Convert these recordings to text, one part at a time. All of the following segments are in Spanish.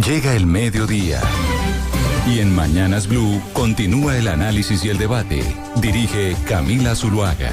Llega el mediodía. Y en Mañanas Blue continúa el análisis y el debate. Dirige Camila Zuluaga.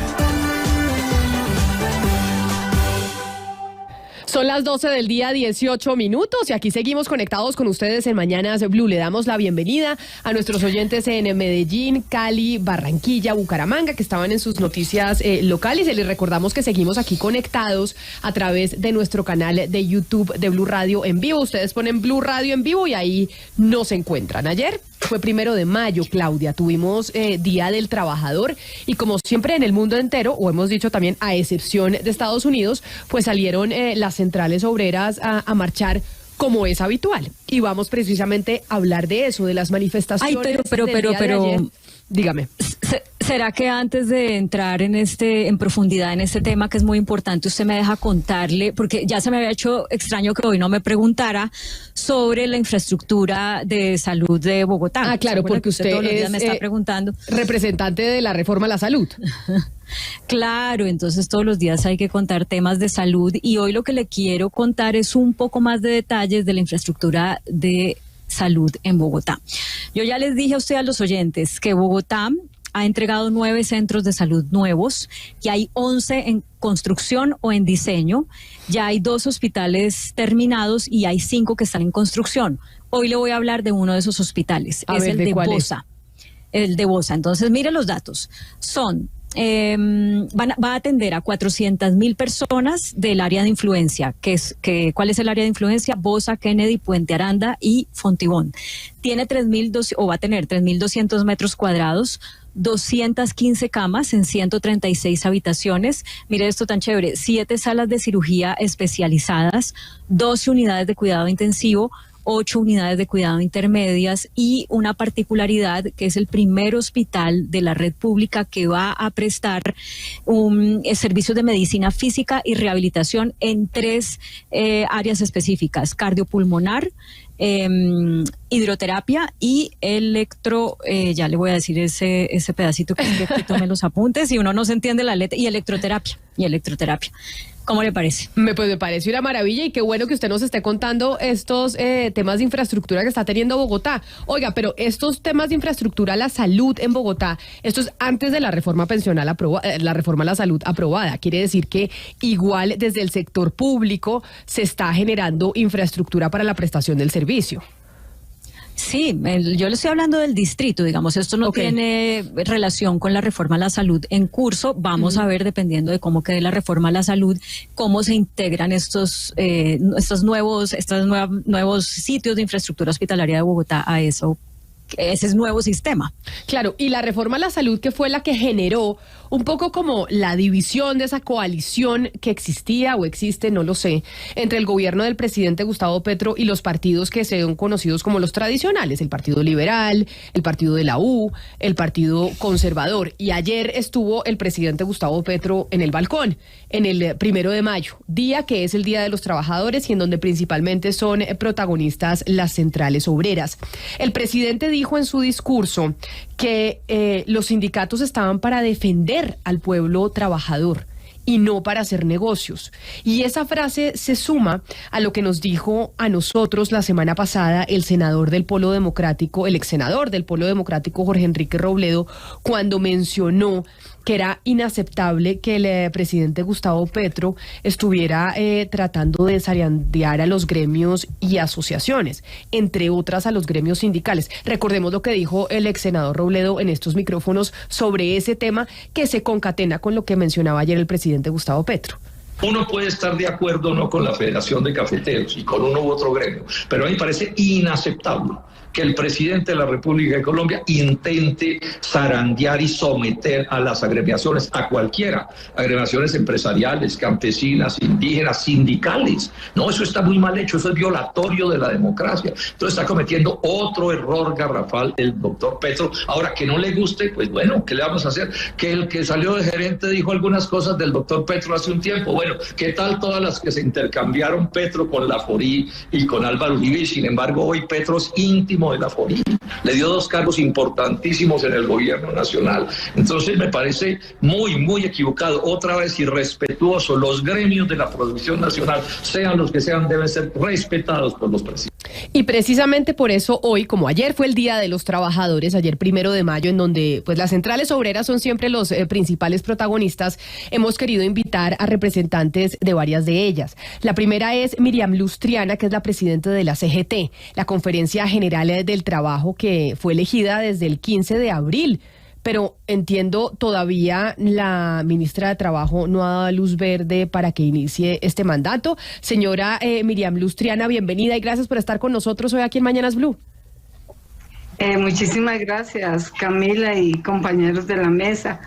Son las 12 del día, 18 minutos, y aquí seguimos conectados con ustedes en Mañanas Blue. Le damos la bienvenida a nuestros oyentes en Medellín, Cali, Barranquilla, Bucaramanga, que estaban en sus noticias locales. Y les recordamos que seguimos aquí conectados a través de nuestro canal de YouTube de Blue Radio en vivo. Ustedes ponen Blue Radio en vivo y ahí nos encuentran. Ayer fue 1 de mayo, Claudia, tuvimos Día del Trabajador, y como siempre en el mundo entero, o hemos dicho también a excepción de Estados Unidos, pues salieron las centrales obreras a marchar como es habitual. Y vamos precisamente a hablar de eso, de las manifestaciones. Ay, pero, dígame. ¿Será que antes de entrar en profundidad en este tema, que es muy importante, usted me deja contarle, porque ya se me había hecho extraño que hoy no me preguntara sobre la infraestructura de salud de Bogotá? Ah, claro, porque usted todos los días es me está preguntando. Representante de la reforma a la salud. Claro, entonces todos los días hay que contar temas de salud, y hoy lo que le quiero contar es un poco más de detalles de la infraestructura de salud en Bogotá. Yo ya les dije a ustedes, a los oyentes, que Bogotá ha entregado 9 centros de salud nuevos, y hay 11 en construcción o en diseño. Ya hay 2 hospitales terminados y hay 5 que están en construcción. Hoy le voy a hablar de uno de esos hospitales, es el de Bosa. El de Bosa. Entonces, mire los datos. Va a atender a 400.000 personas del área de influencia. ¿Cuál es el área de influencia? Bosa, Kennedy, Puente Aranda y Fontibón. Tiene va a tener 3.200 metros cuadrados, 215 camas en 136 habitaciones. Mire esto tan chévere: 7 salas de cirugía especializadas, 12 unidades de cuidado intensivo, 8 unidades de cuidado intermedias, y una particularidad que es el primer hospital de la red pública que va a prestar servicios de medicina física y rehabilitación en 3 áreas específicas: cardiopulmonar, hidroterapia y ya le voy a decir ese pedacito que tome los apuntes y uno no se entiende la letra, y electroterapia. ¿Cómo le parece? Pues me parece una maravilla, y qué bueno que usted nos esté contando estos temas de infraestructura que está teniendo Bogotá. Oiga, pero estos temas de infraestructura, la salud en Bogotá, esto es antes de la reforma pensional la reforma a la salud aprobada. Quiere decir que igual desde el sector público se está generando infraestructura para la prestación del servicio. Sí, yo le estoy hablando del distrito, digamos, esto no tiene relación con la reforma a la salud en curso. Vamos a ver, dependiendo de cómo quede la reforma a la salud, cómo se integran estos nuevos sitios de infraestructura hospitalaria de Bogotá a ese nuevo sistema. Claro, y la reforma a la salud, que fue la que generó un poco como la división de esa coalición que existía o existe, no lo sé, entre el gobierno del presidente Gustavo Petro y los partidos que son conocidos como los tradicionales: el Partido Liberal, el Partido de la U, el Partido Conservador. Y ayer estuvo el presidente Gustavo Petro en el balcón, en el 1 de mayo, día que es el Día de los Trabajadores, y en donde principalmente son protagonistas las centrales obreras. El presidente dijo en su discurso que los sindicatos estaban para defender al pueblo trabajador y no para hacer negocios. Y esa frase se suma a lo que nos dijo a nosotros la semana pasada el senador del Polo Democrático, el ex senador del Polo Democrático, Jorge Enrique Robledo, cuando mencionó que era inaceptable que el presidente Gustavo Petro estuviera tratando de zarandear a los gremios y asociaciones, entre otras a los gremios sindicales. Recordemos lo que dijo el ex senador Robledo en estos micrófonos sobre ese tema, que se concatena con lo que mencionaba ayer el presidente Gustavo Petro. Uno puede estar de acuerdo o no con la Federación de Cafeteros y con uno u otro gremio, pero a mí me parece inaceptable que el presidente de la República de Colombia intente zarandear y someter a las agremiaciones, a cualquiera, agremiaciones empresariales, campesinas, indígenas, sindicales. No, eso está muy mal hecho, eso es violatorio de la democracia. Entonces está cometiendo otro error garrafal el doctor Petro. Ahora, que no le guste, pues bueno, ¿qué le vamos a hacer? Que el que salió de gerente dijo algunas cosas del doctor Petro hace un tiempo. Bueno, ¿qué tal todas las que se intercambiaron Petro con Laforí y con Álvaro Uribe? Sin embargo, hoy Petro es íntimo de Laforí, le dio 2 cargos importantísimos en el gobierno nacional. Entonces me parece muy equivocado, otra vez irrespetuoso. Los gremios de la producción nacional, sean los que sean, deben ser respetados por los presidentes. Y precisamente por eso hoy, como ayer fue el Día de los Trabajadores, ayer 1 de mayo, en donde pues las centrales obreras son siempre los principales protagonistas, hemos querido invitar a representantes de varias de ellas. La primera es Miriam Luz Triana, que es la presidenta de la CGT, la Conferencia General del Trabajo, que fue elegida desde el 15 de abril. Pero entiendo, todavía la ministra de Trabajo no ha dado luz verde para que inicie este mandato. Señora Miriam Luz Triana, bienvenida y gracias por estar con nosotros hoy aquí en Mañanas Blue. Muchísimas gracias, Camila y compañeros de la mesa.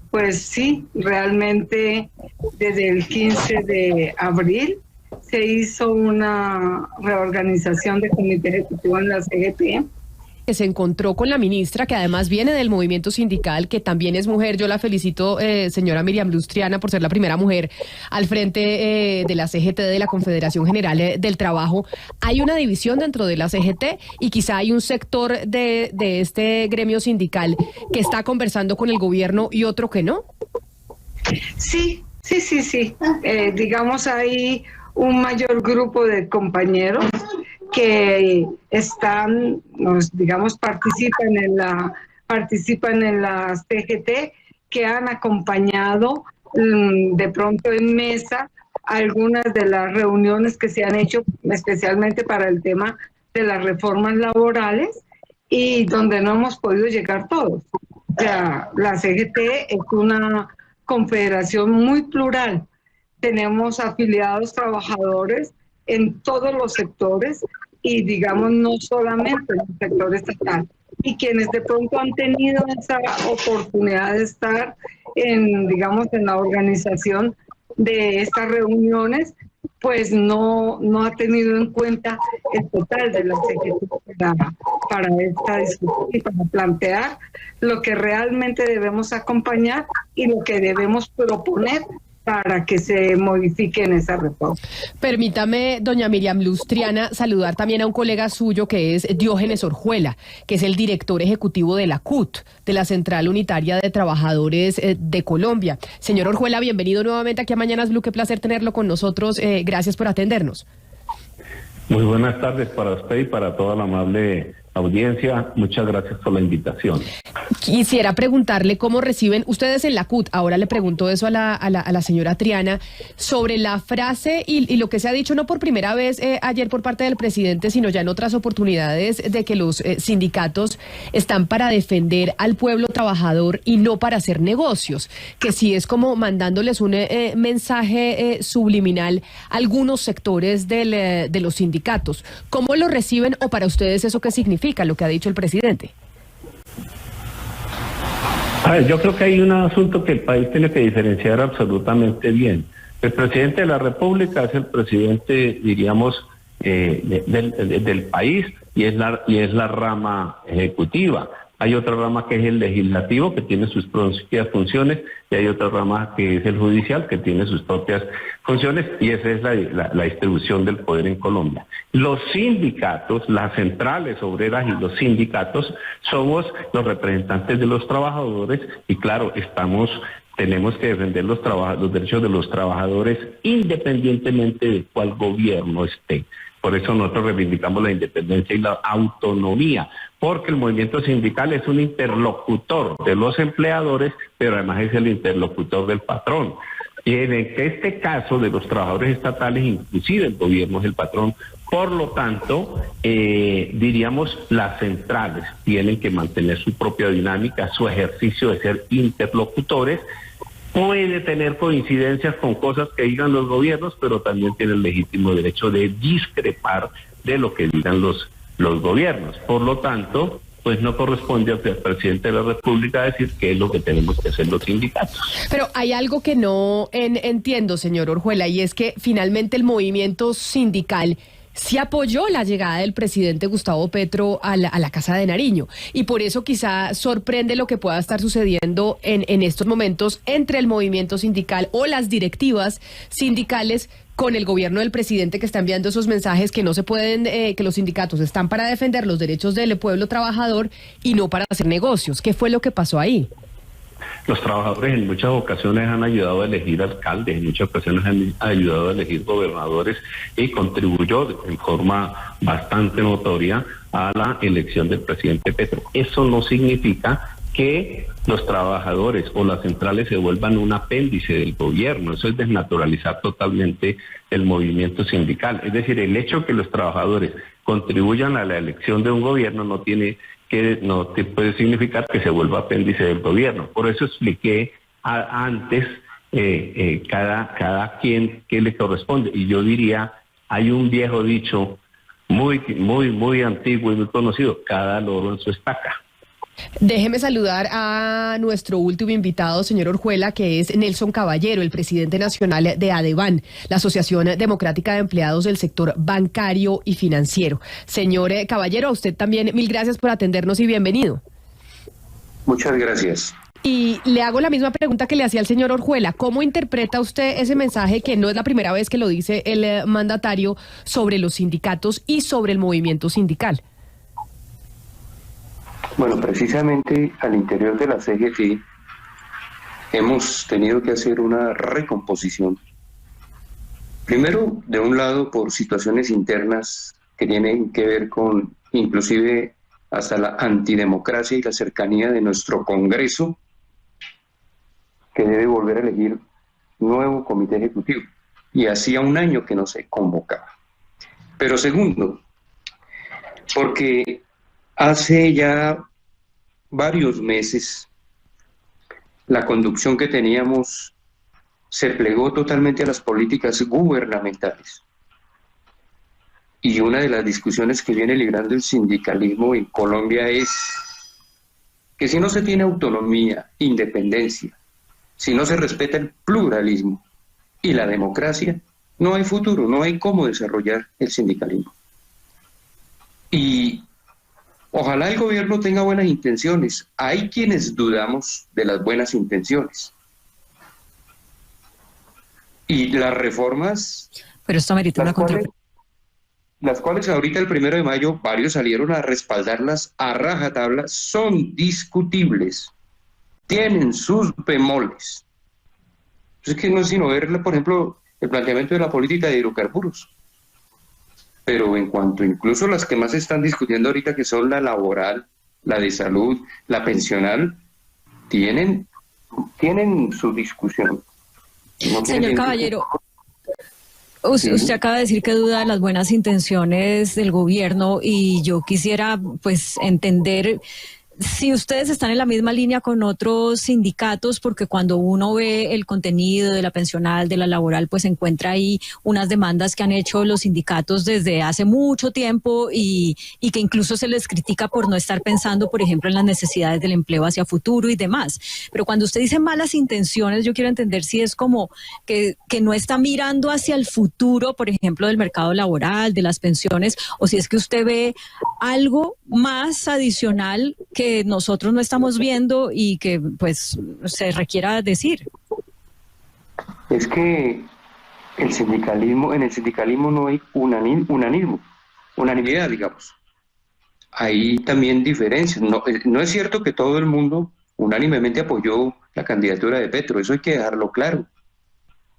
Pues sí, realmente desde el 15 de abril se hizo una reorganización de comité ejecutivo en la CGT. Que se encontró con la ministra, que además viene del movimiento sindical, que también es mujer. Yo la felicito, señora Miriam Luz Triana, por ser la primera mujer al frente de la CGT, de la Confederación General del Trabajo. Hay una división dentro de la CGT y quizá hay un sector de este gremio sindical que está conversando con el gobierno y otro que no. Sí. Digamos, hay un mayor grupo de compañeros que están, participan en la CGT, que han acompañado de pronto en mesa algunas de las reuniones que se han hecho especialmente para el tema de las reformas laborales y donde no hemos podido llegar todos. O sea, la CGT es una confederación muy plural. Tenemos afiliados trabajadores en todos los sectores y digamos no solamente en el sector estatal. Y quienes de pronto han tenido esa oportunidad de estar en la organización de estas reuniones, pues no ha tenido en cuenta el total de la CGT para esta discusión y para plantear lo que realmente debemos acompañar y lo que debemos proponer para que se modifiquen esas reformas. Permítame, doña Miriam Luz Triana, saludar también a un colega suyo que es Diógenes Orjuela, que es el director ejecutivo de la CUT, de la Central Unitaria de Trabajadores de Colombia. Señor Orjuela, bienvenido nuevamente aquí a Mañanas Blue, qué placer tenerlo con nosotros, gracias por atendernos. Muy buenas tardes para usted y para toda la amable audiencia. Muchas gracias por la invitación. Quisiera preguntarle cómo reciben ustedes en la CUT, ahora le pregunto eso a la señora Triana, sobre la frase y lo que se ha dicho no por primera vez ayer por parte del presidente, sino ya en otras oportunidades, de que los sindicatos están para defender al pueblo trabajador y no para hacer negocios, que sí es como mandándoles un mensaje subliminal a algunos sectores de los sindicatos. ¿Cómo lo reciben o para ustedes eso qué significa lo que ha dicho el presidente? A ver, yo creo que hay un asunto que el país tiene que diferenciar absolutamente bien. El presidente de la República es el presidente, diríamos, del país y es la rama ejecutiva. Hay otra rama que es el legislativo, que tiene sus propias funciones, y hay otra rama que es el judicial, que tiene sus propias funciones, y esa es la distribución del poder en Colombia. Los sindicatos, las centrales obreras y los sindicatos, somos los representantes de los trabajadores, y claro, tenemos que defender los derechos de los trabajadores independientemente de cuál gobierno esté. Por eso nosotros reivindicamos la independencia y la autonomía, porque el movimiento sindical es un interlocutor de los empleadores, pero además es el interlocutor del patrón. Y en este caso de los trabajadores estatales, inclusive el gobierno es el patrón. Por lo tanto, diríamos, las centrales tienen que mantener su propia dinámica, su ejercicio de ser interlocutores. Puede tener coincidencias con cosas que digan los gobiernos, pero también tiene el legítimo derecho de discrepar de lo que digan los gobiernos. Por lo tanto, pues no corresponde al presidente de la República decir qué es lo que tenemos que hacer los sindicatos. Pero hay algo que no entiendo, señor Orjuela, y es que finalmente el movimiento sindical sí apoyó la llegada del presidente Gustavo Petro a la Casa de Nariño, y por eso quizá sorprende lo que pueda estar sucediendo en estos momentos entre el movimiento sindical o las directivas sindicales con el gobierno del presidente, que está enviando esos mensajes que no se pueden, que los sindicatos están para defender los derechos del pueblo trabajador y no para hacer negocios. ¿Qué fue lo que pasó ahí? Los trabajadores en muchas ocasiones han ayudado a elegir alcaldes, en muchas ocasiones han ayudado a elegir gobernadores y contribuyó en forma bastante notoria a la elección del presidente Petro. Eso no significa que los trabajadores o las centrales se vuelvan un apéndice del gobierno. Eso es desnaturalizar totalmente el movimiento sindical. Es decir, el hecho de que los trabajadores contribuyan a la elección de un gobierno no te puede significar que se vuelva apéndice del gobierno. Por eso expliqué antes cada quien qué le corresponde. Y yo diría, hay un viejo dicho muy antiguo y muy conocido: cada loro en su estaca. Déjeme saludar a nuestro último invitado, señor Orjuela, que es Nelson Caballero, el presidente nacional de ADEBAN, la Asociación Democrática de Empleados del Sector Bancario y Financiero. Señor Caballero, a usted también mil gracias por atendernos y bienvenido. Muchas gracias. Y le hago la misma pregunta que le hacía al señor Orjuela. ¿Cómo interpreta usted ese mensaje, que no es la primera vez que lo dice el mandatario, sobre los sindicatos y sobre el movimiento sindical? Bueno, precisamente al interior de la CGT hemos tenido que hacer una recomposición. Primero, de un lado, por situaciones internas que tienen que ver con inclusive hasta la antidemocracia y la cercanía de nuestro Congreso, que debe volver a elegir nuevo comité ejecutivo. Y hacía un año que no se convocaba. Pero segundo, porque hace ya varios meses la conducción que teníamos se plegó totalmente a las políticas gubernamentales. Y una de las discusiones que viene librando el sindicalismo en Colombia es que si no se tiene autonomía, independencia, si no se respeta el pluralismo y la democracia, no hay futuro, no hay cómo desarrollar el sindicalismo. Y ojalá el gobierno tenga buenas intenciones. Hay quienes dudamos de las buenas intenciones. Y las reformas... Pero esto merita una contrapropuesta. Las cuales ahorita el 1 de mayo varios salieron a respaldarlas a rajatabla, son discutibles. Tienen sus bemoles. Es que no es sino ver, por ejemplo, el planteamiento de la política de hidrocarburos. Pero en cuanto incluso las que más se están discutiendo ahorita, que son la laboral, la de salud, la pensional, tienen su discusión. No Señor Caballero, usted acaba de decir que duda de las buenas intenciones del gobierno, y yo quisiera pues entender si ustedes están en la misma línea con otros sindicatos, porque cuando uno ve el contenido de la pensional, de la laboral, pues encuentra ahí unas demandas que han hecho los sindicatos desde hace mucho tiempo y que incluso se les critica por no estar pensando, por ejemplo, en las necesidades del empleo hacia futuro y demás. Pero cuando usted dice malas intenciones, yo quiero entender si es como que no está mirando hacia el futuro, por ejemplo, del mercado laboral, de las pensiones, o si es que usted ve algo más adicional que nosotros no estamos viendo y que pues se requiera decir. Es que en el sindicalismo no hay unanimidad, digamos. Hay también diferencias. No es cierto que todo el mundo unánimemente apoyó la candidatura de Petro, eso hay que dejarlo claro.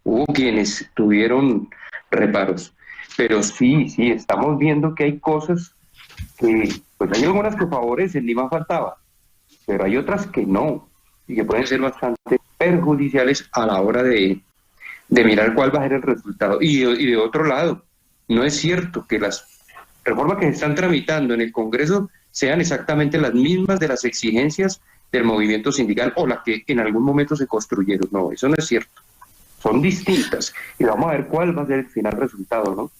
Hubo quienes tuvieron reparos, pero sí, estamos viendo que hay cosas que, pues hay algunas que favorecen, ni más faltaba, pero hay otras que no, y que pueden ser bastante perjudiciales a la hora de mirar cuál va a ser el resultado. Y de otro lado, no es cierto que las reformas que se están tramitando en el Congreso sean exactamente las mismas de las exigencias del movimiento sindical o las que en algún momento se construyeron. No, eso no es cierto. Son distintas. Y vamos a ver cuál va a ser el final resultado, ¿no?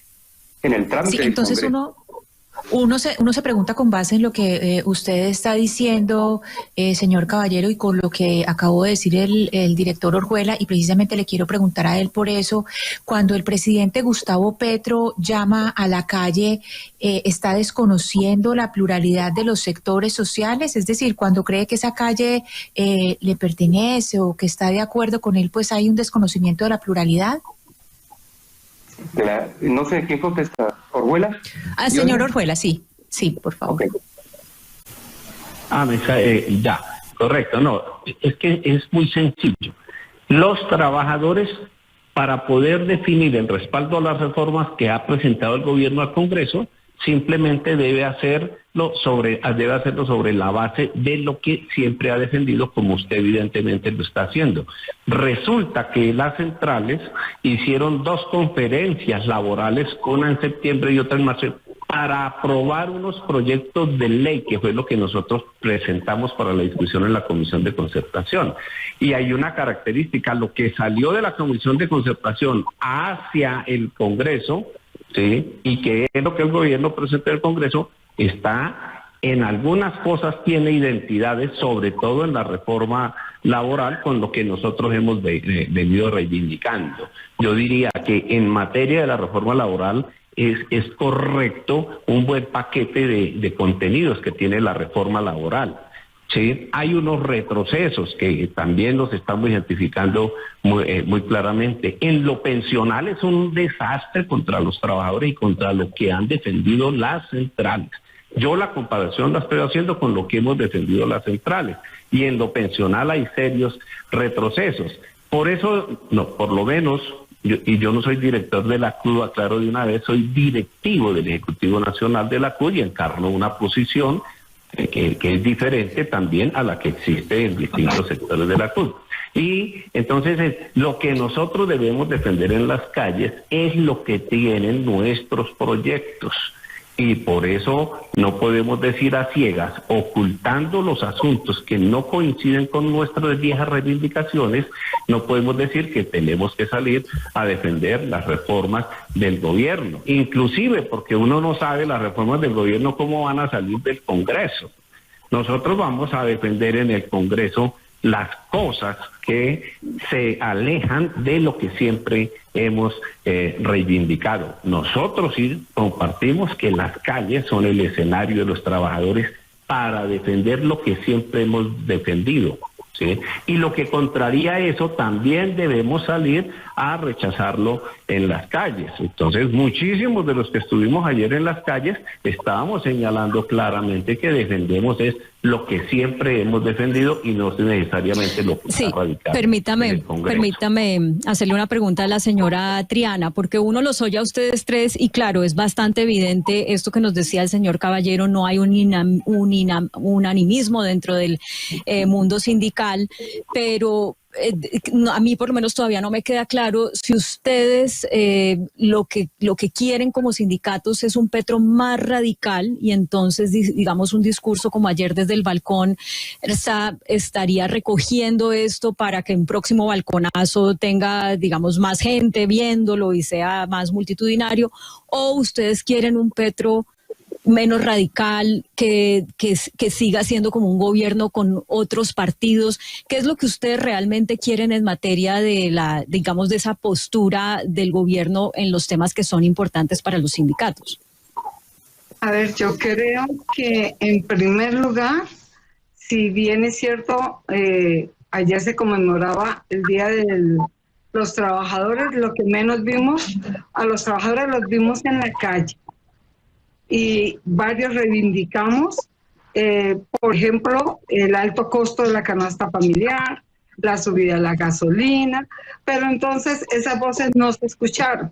En el trámite del Congreso. Entonces uno se pregunta, con base en lo que usted está diciendo, señor Caballero, y con lo que acabó de decir el director Orjuela, y precisamente le quiero preguntar a él por eso, cuando el presidente Gustavo Petro llama a la calle, ¿está desconociendo la pluralidad de los sectores sociales? Es decir, cuando cree que esa calle le pertenece o que está de acuerdo con él, pues hay un desconocimiento de la pluralidad. No sé, ¿quién contesta? ¿Orjuela? Señor Orjuela, sí, por favor. Okay. Ya. correcto. No, es que es muy sencillo. Los trabajadores, para poder definir el respaldo a las reformas que ha presentado el gobierno al Congreso, simplemente debe hacerlo sobre la base de lo que siempre ha defendido, como usted evidentemente lo está haciendo. Resulta que las centrales hicieron 2 conferencias laborales, una en septiembre y otra en marzo, para aprobar unos proyectos de ley, que fue lo que nosotros presentamos para la discusión en la Comisión de Concertación. Y hay una característica: lo que salió de la Comisión de Concertación hacia el Congreso, ¿sí?, y que es lo que el gobierno presenta al Congreso, está en algunas cosas, tiene identidades, sobre todo en la reforma laboral, con lo que nosotros hemos venido reivindicando. Yo diría que en materia de la reforma laboral es correcto un buen paquete de contenidos que tiene la reforma laboral. Sí, hay unos retrocesos que también los estamos identificando muy claramente. En lo pensional es un desastre contra los trabajadores y contra lo que han defendido las centrales. Yo la comparación la estoy haciendo con lo que hemos defendido las centrales. Y en lo pensional hay serios retrocesos. Por eso, no, por lo menos, yo no soy director de la CUD, aclaro de una vez, soy directivo del Ejecutivo Nacional de la CUD y encarno una posición que es diferente también a la que existe en distintos sectores de la CUD. Y entonces lo que nosotros debemos defender en las calles es lo que tienen nuestros proyectos. Y por eso no podemos decir a ciegas, ocultando los asuntos que no coinciden con nuestras viejas reivindicaciones, no podemos decir que tenemos que salir a defender las reformas del gobierno. Inclusive porque uno no sabe las reformas del gobierno cómo van a salir del Congreso. Nosotros vamos a defender en el Congreso las cosas que se alejan de lo que siempre hemos reivindicado. Nosotros sí compartimos que las calles son el escenario de los trabajadores para defender lo que siempre hemos defendido, ¿sí? Y lo que contraría eso también debemos salir a rechazarlo en las calles. Entonces, muchísimos de los que estuvimos ayer en las calles estábamos señalando claramente que defendemos es lo que siempre hemos defendido y no necesariamente lo que está radicado. Permítame hacerle una pregunta a la señora Triana, porque uno los oye a ustedes tres y claro, es bastante evidente esto que nos decía el señor Caballero, no hay un unanimismo dentro del mundo sindical, pero a mí por lo menos todavía no me queda claro si ustedes lo que quieren como sindicatos es un Petro más radical y entonces digamos un discurso como ayer desde el balcón estaría recogiendo esto para que un próximo balconazo tenga digamos más gente viéndolo y sea más multitudinario, o ustedes quieren un Petro menos radical, que siga siendo como un gobierno con otros partidos. ¿Qué es lo que ustedes realmente quieren en materia de de esa postura del gobierno en los temas que son importantes para los sindicatos? A ver, yo creo que en primer lugar, si bien es cierto, ayer se conmemoraba el Día de los Trabajadores, lo que menos vimos, a los trabajadores los vimos en la calle. Y varios reivindicamos, por ejemplo, el alto costo de la canasta familiar, la subida de la gasolina, pero entonces esas voces no se escucharon.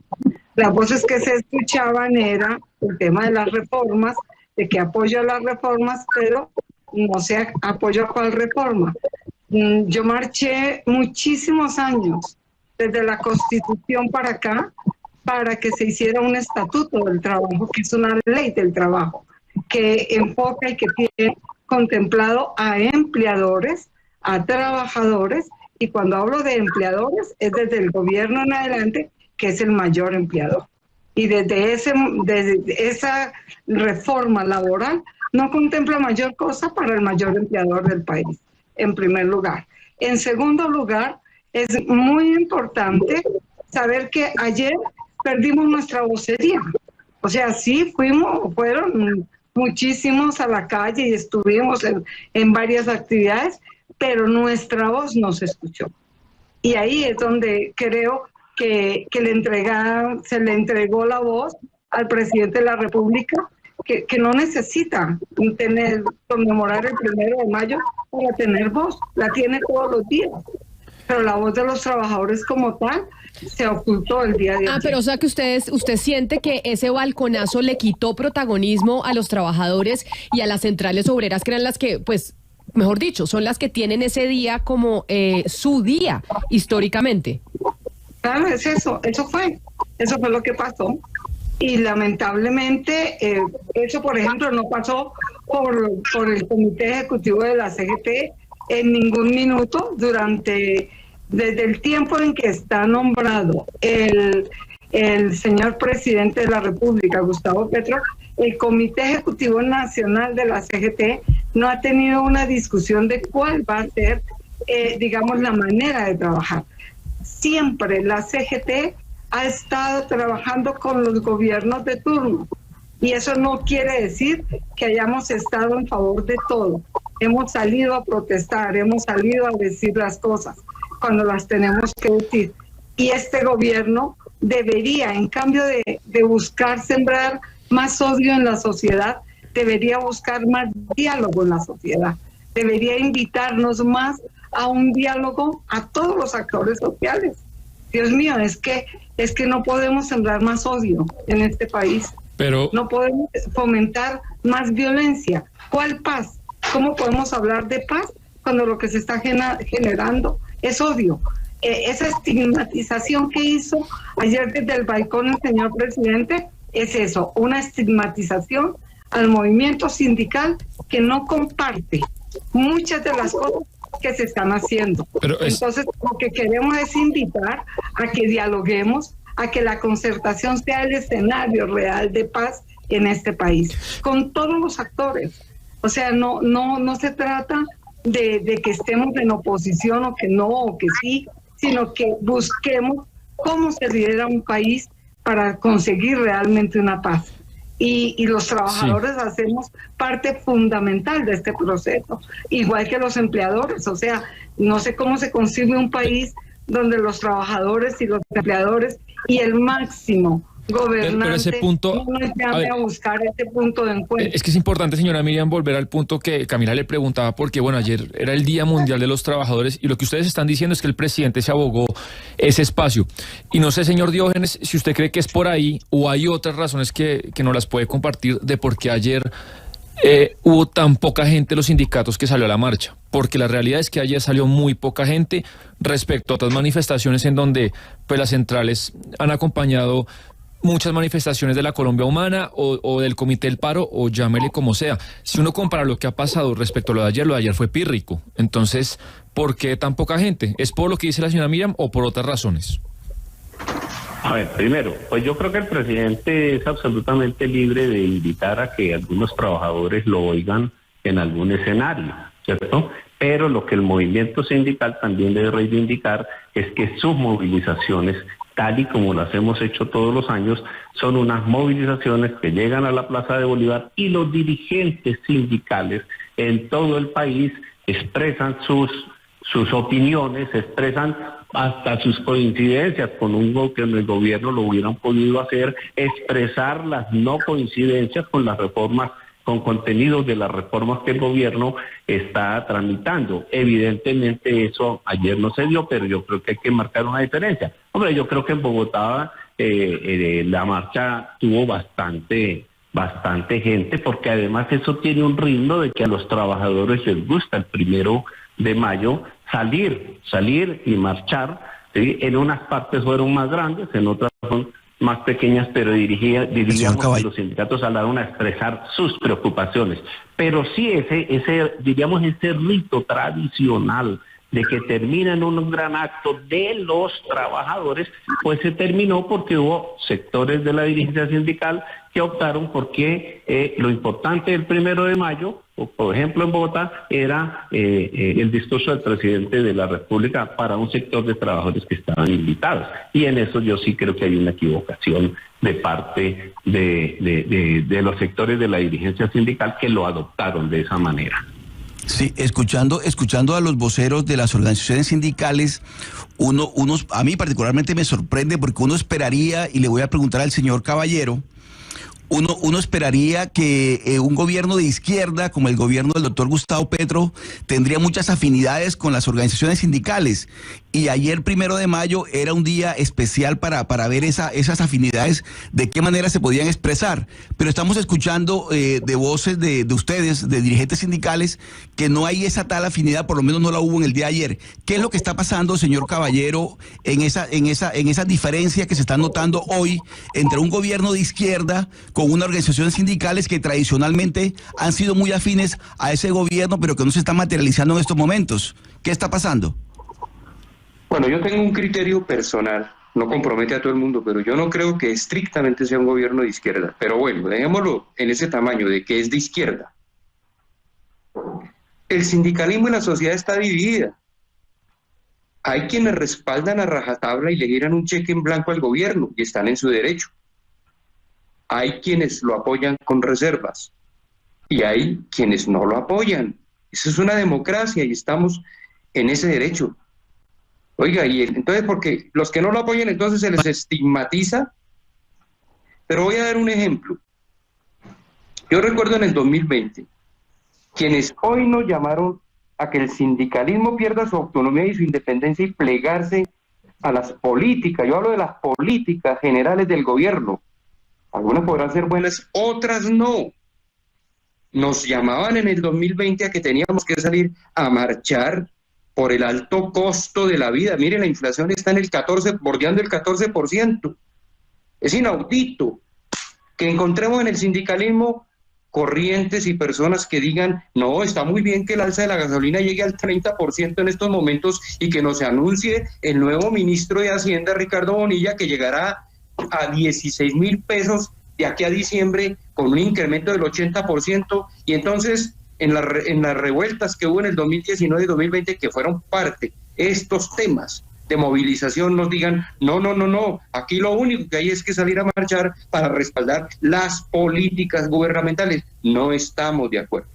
Las voces que se escuchaban era el tema de las reformas, de que apoyo a las reformas, pero no sé apoyo a cuál reforma. Yo marché muchísimos años, desde la Constitución para acá, para que se hiciera un estatuto del trabajo, que es una ley del trabajo, que enfoca y que tiene contemplado a empleadores, a trabajadores, y cuando hablo de empleadores es desde el gobierno en adelante, que es el mayor empleador. Y desde esa reforma laboral no contempla mayor cosa para el mayor empleador del país, en primer lugar. En segundo lugar, es muy importante saber que ayer perdimos nuestra vocería. O sea, sí fueron muchísimos a la calle y estuvimos en varias actividades, pero nuestra voz no se escuchó. Y ahí es donde creo que se le entregó la voz al presidente de la República, que no necesita conmemorar el 1 de mayo para tener voz, la tiene todos los días. Pero la voz de los trabajadores como tal se ocultó el día de ayer. Pero o sea que usted siente que ese balconazo le quitó protagonismo a los trabajadores y a las centrales obreras, que eran las que, pues, mejor dicho, son las que tienen ese día como su día históricamente. Claro, es eso fue lo que pasó. Y lamentablemente eso, por ejemplo, no pasó por el Comité Ejecutivo de la CGT en ningún minuto desde el tiempo en que está nombrado el señor presidente de la República, Gustavo Petro. El Comité Ejecutivo Nacional de la CGT no ha tenido una discusión de cuál va a ser, digamos, la manera de trabajar. Siempre la CGT ha estado trabajando con los gobiernos de turno y eso no quiere decir que hayamos estado en favor de todo. Hemos salido a protestar, hemos salido a decir las cosas cuando las tenemos que decir. Y este gobierno debería, en cambio de buscar sembrar más odio en la sociedad, debería buscar más diálogo en la sociedad. Debería invitarnos más a un diálogo a todos los actores sociales. Dios mío, es que no podemos sembrar más odio en este país. Pero no podemos fomentar más violencia. ¿Cuál paz? ¿Cómo podemos hablar de paz cuando lo que se está generando es odio? Esa estigmatización que hizo ayer desde el balcón el señor presidente es eso, una estigmatización al movimiento sindical que no comparte muchas de las cosas que se están haciendo. Entonces, lo que queremos es invitar a que dialoguemos, a que la concertación sea el escenario real de paz en este país, con todos los actores. O sea, no se trata de que estemos en oposición o que no, o que sí, sino que busquemos cómo se lidera un país para conseguir realmente una paz. Y los trabajadores hacemos parte fundamental de este proceso, igual que los empleadores. O sea, no sé cómo se concibe un país donde los trabajadores y los empleadores y el máximo gobernante pero ese punto, no nos llame a buscar ese punto de encuentro. Es que es importante, señora Miriam, volver al punto que Camila le preguntaba, porque bueno, ayer era el Día Mundial de los Trabajadores y lo que ustedes están diciendo es que el presidente se abogó ese espacio. Y no sé, señor Diógenes, si usted cree que es por ahí o hay otras razones que no las puede compartir de por qué ayer hubo tan poca gente en los sindicatos que salió a la marcha, porque la realidad es que ayer salió muy poca gente respecto a otras manifestaciones en donde pues las centrales han acompañado muchas manifestaciones de la Colombia Humana o del Comité del Paro, o llámele como sea. Si uno compara lo que ha pasado respecto a lo de ayer fue pírrico. Entonces, ¿por qué tan poca gente? ¿Es por lo que dice la señora Miriam o por otras razones? A ver, primero, pues yo creo que el presidente es absolutamente libre de invitar a que algunos trabajadores lo oigan en algún escenario, ¿cierto? Pero lo que el movimiento sindical también debe reivindicar es que sus movilizaciones, tal y como las hemos hecho todos los años, son unas movilizaciones que llegan a la Plaza de Bolívar y los dirigentes sindicales en todo el país expresan sus opiniones, expresan hasta sus coincidencias con que en el gobierno lo hubieran podido hacer, expresar las no coincidencias con las reformas, con contenidos de las reformas que el gobierno está tramitando. Evidentemente eso ayer no se dio, pero yo creo que hay que marcar una diferencia. Hombre, yo creo que en Bogotá la marcha tuvo bastante gente, porque además eso tiene un ritmo de que a los trabajadores les gusta el 1 de mayo salir y marchar, ¿sí? En unas partes fueron más grandes, en otras son más pequeñas, pero diríamos que los sindicatos hablaron a expresar sus preocupaciones. Pero sí ese rito tradicional de que termina en un gran acto de los trabajadores, pues se terminó porque hubo sectores de la dirigencia sindical que optaron porque lo importante del 1 de mayo, por ejemplo en Bogotá, era el discurso del presidente de la República para un sector de trabajadores que estaban invitados. Y en eso yo sí creo que hay una equivocación de parte de los sectores de la dirigencia sindical que lo adoptaron de esa manera. Sí, escuchando a los voceros de las organizaciones sindicales, a mí particularmente me sorprende porque uno esperaría, y le voy a preguntar al señor Caballero, uno esperaría que un gobierno de izquierda, como el gobierno del doctor Gustavo Petro, tendría muchas afinidades con las organizaciones sindicales. Y ayer, 1 de mayo, era un día especial para ver esas afinidades, de qué manera se podían expresar. Pero estamos escuchando de voces de ustedes, de dirigentes sindicales, que no hay esa tal afinidad, por lo menos no la hubo en el día de ayer. ¿Qué es lo que está pasando, señor Caballero, en esa diferencia que se está notando hoy entre un gobierno de izquierda con unas organizaciones sindicales que tradicionalmente han sido muy afines a ese gobierno, pero que no se está materializando en estos momentos? ¿Qué está pasando? Bueno, yo tengo un criterio personal, no compromete a todo el mundo, pero yo no creo que estrictamente sea un gobierno de izquierda. Pero bueno, dejémoslo en ese tamaño de que es de izquierda. El sindicalismo en la sociedad está dividida. Hay quienes respaldan a rajatabla y le dieran un cheque en blanco al gobierno y están en su derecho. Hay quienes lo apoyan con reservas y hay quienes no lo apoyan. Eso es una democracia y estamos en ese derecho. Oiga, y entonces, porque los que no lo apoyan, entonces se les estigmatiza. Pero voy a dar un ejemplo. Yo recuerdo en el 2020, quienes hoy nos llamaron a que el sindicalismo pierda su autonomía y su independencia y plegarse a las políticas. Yo hablo de las políticas generales del gobierno. Algunas podrán ser buenas, otras no. Nos llamaban en el 2020 a que teníamos que salir a marchar por el alto costo de la vida. Miren, la inflación está en el 14, bordeando el 14%. Es inaudito que encontremos en el sindicalismo corrientes y personas que digan, no, está muy bien que el alza de la gasolina llegue al 30% en estos momentos y que nos anuncie el nuevo ministro de Hacienda, Ricardo Bonilla, que llegará a 16.000 pesos de aquí a diciembre con un incremento del 80%, y entonces en las revueltas que hubo en el 2019 y 2020, que fueron parte estos temas de movilización, nos digan, no, aquí lo único que hay es que salir a marchar para respaldar las políticas gubernamentales. No estamos de acuerdo.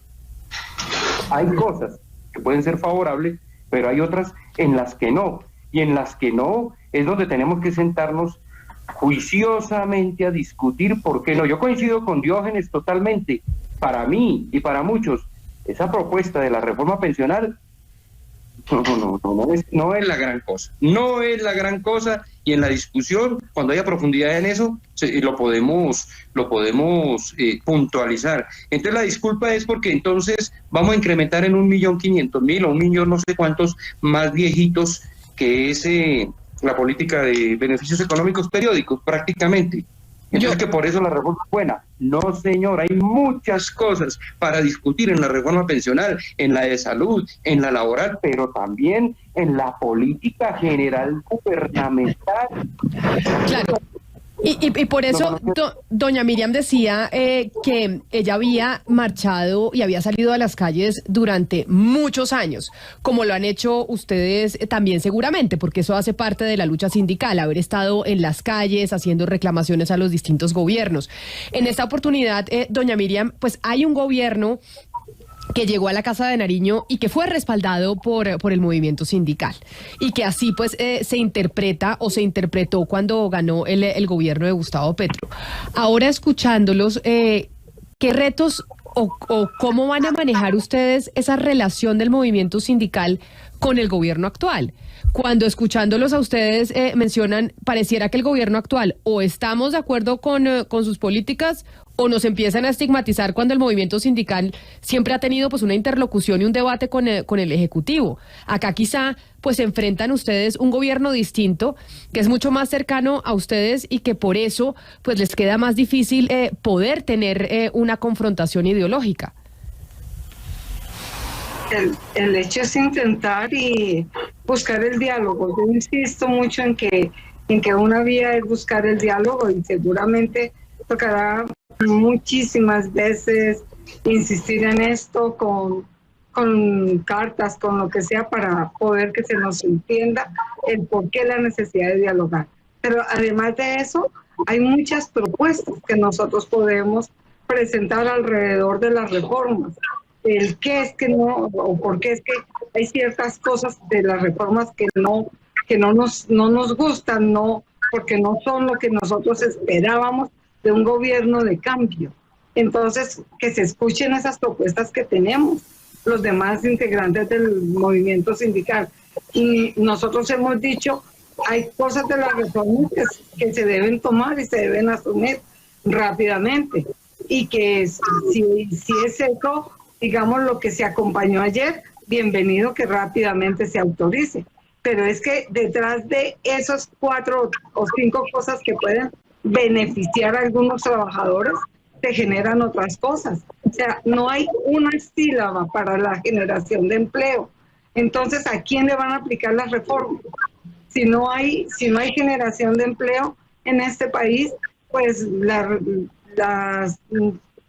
Hay cosas que pueden ser favorables, pero hay otras en las que no, y en las que no es donde tenemos que sentarnos juiciosamente a discutir por qué no. Yo coincido con Diógenes totalmente. Para mí y para muchos, esa propuesta de la reforma pensional no es la gran cosa. No es la gran cosa, y en la discusión, cuando haya profundidad en eso, lo podemos puntualizar. Entonces la disculpa es porque entonces vamos a incrementar en 1.500.000 o 1 millón no sé cuántos más viejitos, que es la política de beneficios económicos periódicos prácticamente. Entonces que por eso la reforma es buena. No, señor, hay muchas cosas para discutir en la reforma pensional, en la de salud, en la laboral, pero también en la política general gubernamental. Claro. Y por eso doña Miriam decía que ella había marchado y había salido a las calles durante muchos años, como lo han hecho ustedes también seguramente, porque eso hace parte de la lucha sindical, haber estado en las calles haciendo reclamaciones a los distintos gobiernos. En esta oportunidad, doña Miriam, pues hay un gobierno que llegó a la Casa de Nariño y que fue respaldado por el movimiento sindical, y que así pues se interpreta o se interpretó cuando ganó el gobierno de Gustavo Petro. Ahora, escuchándolos, ¿qué retos o cómo van a manejar ustedes esa relación del movimiento sindical con el gobierno actual? Cuando escuchándolos a ustedes mencionan, pareciera que el gobierno actual o estamos de acuerdo con sus políticas, o nos empiezan a estigmatizar cuando el movimiento sindical siempre ha tenido pues una interlocución y un debate con el Ejecutivo. Acá quizá pues enfrentan ustedes un gobierno distinto, que es mucho más cercano a ustedes y que por eso pues les queda más difícil poder tener una confrontación ideológica. El hecho es intentar y buscar el diálogo. Yo insisto mucho en que una vía es buscar el diálogo, y seguramente tocará muchísimas veces insistir en esto con cartas, con lo que sea, para poder que se nos entienda el por qué la necesidad de dialogar. Pero además de eso, hay muchas propuestas que nosotros podemos presentar alrededor de las reformas. El qué es que no, o por qué es que hay ciertas cosas de las reformas que no nos gustan, no, porque no son lo que nosotros esperábamos, de un gobierno de cambio. Entonces, que se escuchen esas propuestas que tenemos los demás integrantes del movimiento sindical. Y nosotros hemos dicho, hay cosas de la reforma que se deben tomar y se deben asumir rápidamente. Y que si es eso, digamos, lo que se acompañó ayer, bienvenido que rápidamente se autorice. Pero es que detrás de esos 4 o 5 cosas que pueden beneficiar a algunos trabajadores, se generan otras cosas. O sea, no hay una sílaba para la generación de empleo. Entonces, ¿a quién le van a aplicar las reformas? Si no hay generación de empleo en este país, pues las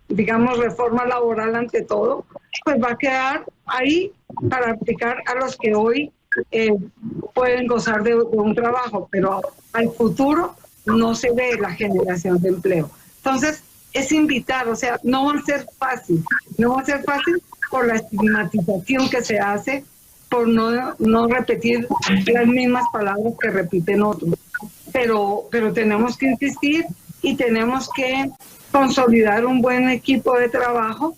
digamos, reforma laboral ante todo, pues va a quedar ahí para aplicar a los que hoy pueden gozar de un trabajo, pero al futuro no se ve la generación de empleo. Entonces, es invitar, o sea, no va a ser fácil por la estigmatización que se hace, por no repetir las mismas palabras que repiten otros. Pero tenemos que insistir y tenemos que consolidar un buen equipo de trabajo,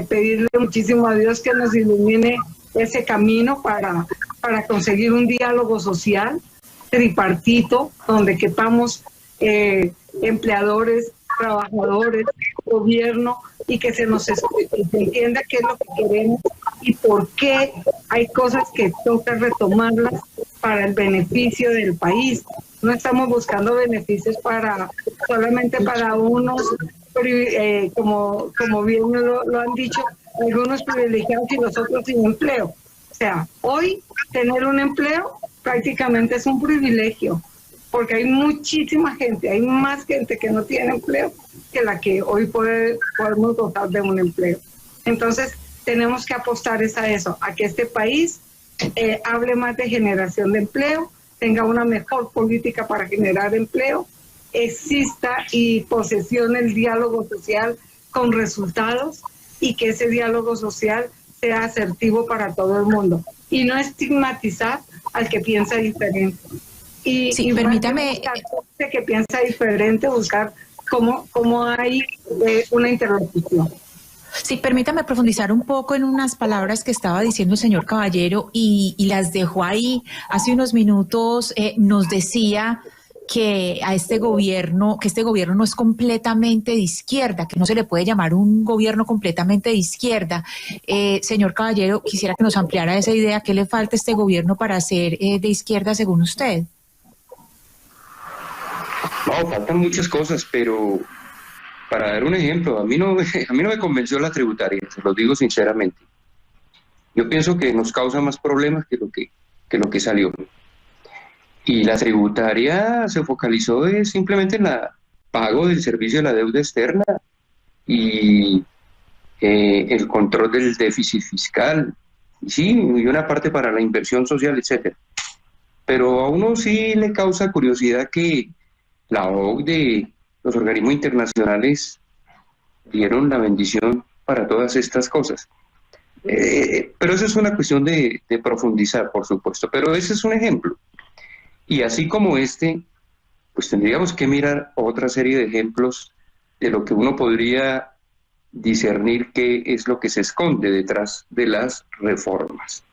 pedirle muchísimo a Dios que nos ilumine ese camino para conseguir un diálogo social tripartito, donde quepamos empleadores, trabajadores, gobierno, y que se nos escuche, y se entienda qué es lo que queremos y por qué hay cosas que toca retomarlas para el beneficio del país. No estamos buscando beneficios solamente para unos, como bien lo han dicho, algunos privilegiados y los otros sin empleo. O sea, hoy tener un empleo prácticamente es un privilegio, porque hay muchísima gente, hay más gente que no tiene empleo que la que hoy podemos gozar de un empleo. Entonces, tenemos que apostar a eso, a que este país hable más de generación de empleo, tenga una mejor política para generar empleo, exista y posesione el diálogo social con resultados y que ese diálogo social sea asertivo para todo el mundo y no estigmatizar al que piensa diferente. Y permítame que piensa diferente, buscar cómo hay una interlocución. Sí, permítame profundizar un poco en unas palabras que estaba diciendo el señor Caballero y las dejó ahí. Hace unos minutos nos decía que este gobierno no es completamente de izquierda, que no se le puede llamar un gobierno completamente de izquierda. Señor Caballero, quisiera que nos ampliara esa idea. ¿Qué le falta a este gobierno para ser de izquierda según usted? No, faltan muchas cosas, pero para dar un ejemplo, a mí no me convenció la tributaria, se lo digo sinceramente. Yo pienso que nos causa más problemas que lo que salió. Y la tributaria se focalizó simplemente en el pago del servicio de la deuda externa y el control del déficit fiscal, y sí, y una parte para la inversión social, etcétera. Pero a uno sí le causa curiosidad que la OCDE, los organismos internacionales dieron la bendición para todas estas cosas. Pero eso es una cuestión de profundizar, por supuesto. Pero ese es un ejemplo. Y así como pues tendríamos que mirar otra serie de ejemplos de lo que uno podría discernir qué es lo que se esconde detrás de las reformas.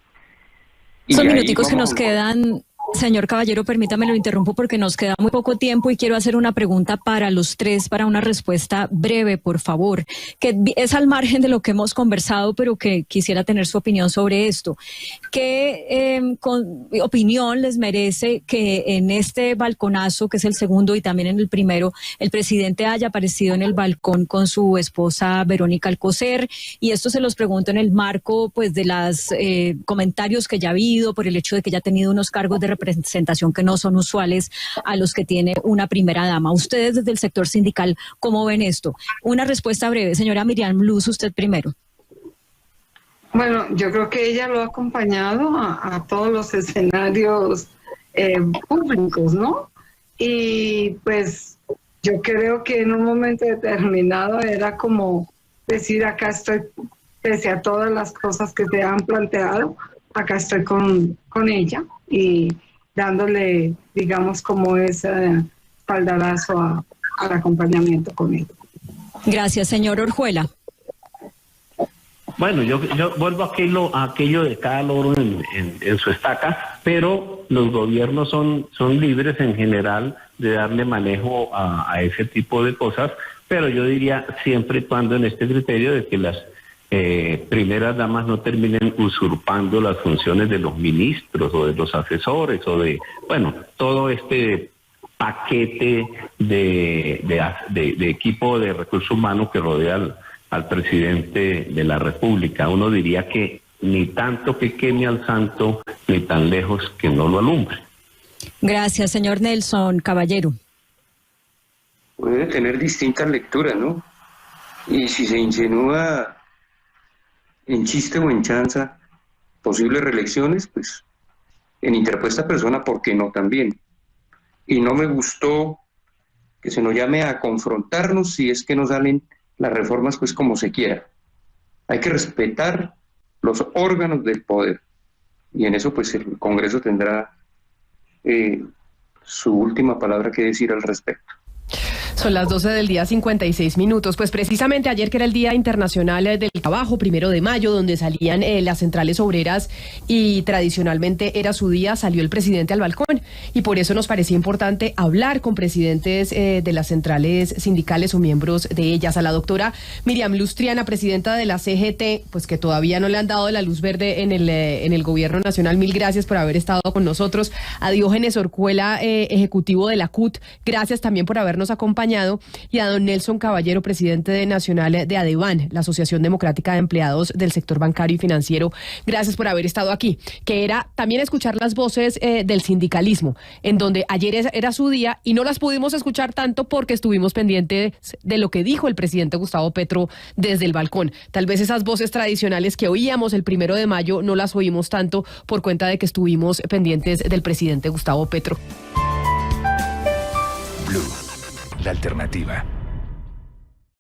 Son minuticos que nos quedan. Señor Caballero, permítame, lo interrumpo porque nos queda muy poco tiempo y quiero hacer una pregunta para los tres, para una respuesta breve, por favor, que es al margen de lo que hemos conversado, pero que quisiera tener su opinión sobre esto. ¿Qué opinión les merece que en este balconazo, que es el segundo y también en el primero, el presidente haya aparecido en el balcón con su esposa Verónica Alcocer? Y esto se los pregunto en el marco pues de los comentarios que ya ha habido por el hecho de que ya ha tenido unos cargos de representación que no son usuales a los que tiene una primera dama. Ustedes desde el sector sindical, ¿cómo ven esto? Una respuesta breve. Señora Miriam Luz, usted primero. Bueno, yo creo que ella lo ha acompañado a todos los escenarios públicos, ¿no? Y pues yo creo que en un momento determinado era como decir, acá estoy, pese a todas las cosas que se han planteado, acá estoy con ella y dándole, digamos, como ese espaldarazo al acompañamiento con él. Gracias, señor Orjuela. Bueno, yo vuelvo a aquello de cada loro en su estaca, pero los gobiernos son libres en general de darle manejo a ese tipo de cosas, pero yo diría siempre y cuando en este criterio de que las primeras damas no terminen usurpando las funciones de los ministros o de los asesores o de, bueno, todo este paquete de equipo de recursos humanos que rodea al presidente de la República. Uno diría que ni tanto que queme al santo, ni tan lejos que no lo alumbre. Gracias, señor Nelson Caballero. Puede tener distintas lecturas, ¿no? Y si se insinúa en chiste o en chanza posibles reelecciones, pues en interpuesta persona, ¿por qué no también? Y no me gustó que se nos llame a confrontarnos si es que no salen las reformas pues como se quiera. Hay que respetar los órganos del poder y en eso pues el Congreso tendrá su última palabra que decir al respecto. Son las 12 del día, 56 minutos. Pues precisamente ayer, que era el Día Internacional del Trabajo, 1 de mayo, donde salían las centrales obreras y tradicionalmente era su día, salió el presidente al balcón. Y por eso nos parecía importante hablar con presidentes de las centrales sindicales o miembros de ellas. A la doctora Miriam Lustriana, presidenta de la CGT, pues que todavía no le han dado la luz verde en el gobierno nacional. Mil gracias por haber estado con nosotros. A Diógenes Orjuela, ejecutivo de la CUT, gracias también por habernos acompañado. Y a don Nelson Caballero, presidente nacional de ADEBAN, la Asociación Democrática de Empleados del Sector Bancario y Financiero. Gracias por haber estado aquí, que era también escuchar las voces del sindicalismo, en donde ayer era su día y no las pudimos escuchar tanto porque estuvimos pendientes de lo que dijo el presidente Gustavo Petro desde el balcón. Tal vez esas voces tradicionales que oíamos el 1 de mayo no las oímos tanto por cuenta de que estuvimos pendientes del presidente Gustavo Petro. Blue, la alternativa.